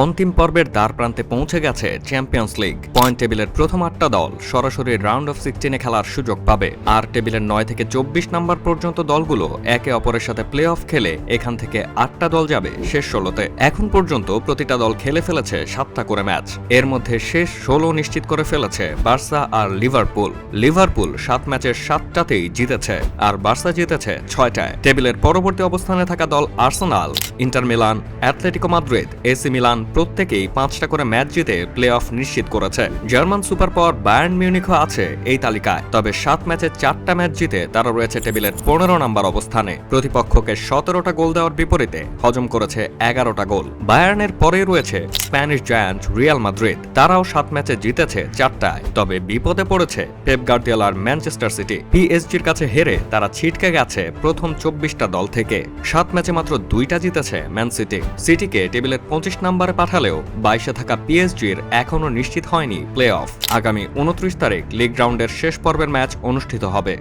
অন্তিম পর্বের দ্বারপ্রান্তে পৌঁছে গেছে চ্যাম্পিয়ন্স লিগ। পয়েন্ট টেবিলের প্রথম 8টা দল সরাসরি রাউন্ড অফ 16-এ খেলার সুযোগ পাবে, আর টেবিলের 9 থেকে 24 নম্বর পর্যন্ত দলগুলো একে অপরের সাথে প্লে অফ খেলে এখান থেকে 8টা দল যাবে শেষ 16তে। এখন পর্যন্ত প্রতিটা দল খেলে ফেলেছে 7টা করে ম্যাচ। এর মধ্যে শেষ 16 নিশ্চিত করে ফেলেছে বার্সা আর লিভারপুল। লিভারপুল 7 ম্যাচের 7টাতেই জিতেছে, আর বার্সা জিতেছে 6টায়। টেবিলের পরবর্তী অবস্থানে থাকা দল Arsenal, inter Milan, Atletico Madrid, AC Milan প্রত্যেকেই 5টা করে ম্যাচ জিতে প্লে অফ নিশ্চিত করেছে। জার্মান সুপার পাওয়ার বায়ার্ন মিউনিখও আছে এই তালিকায়, তবে 7 ম্যাচে 4টা ম্যাচ জিতে তারা রয়েছে টেবিলের 15 নম্বর অবস্থানে। প্রতিপক্ষকে 17টা গোল দেওয়ার বিপরীতে হজম করেছে 11টা গোল। বায়ার্নের পরে রয়েছে স্প্যানিশ জায়ান্ট রিয়াল মাদ্রিদ, তারাও 7 ম্যাচে জিতেছে 4টায়, তবে বিপদে পড়েছে পেপ গার্দিওলার ম্যানচেস্টার সিটি। পিএসজির কাছে হেরে তারা ছিটকে গেছে প্রথম 24টা দল থেকে। 7 ম্যাচে মাত্র 2টা জিতেছে ম্যান সিটি। সিটিকে টেবিলের 25 নম্বরে পাঠালেও 22-এ থাকা পিএসজির এখনও নিশ্চিত হয়নি প্লে অফ। আগামী 29 তারিখ লিগ রাউন্ডের শেষ পর্বের ম্যাচ অনুষ্ঠিত হবে।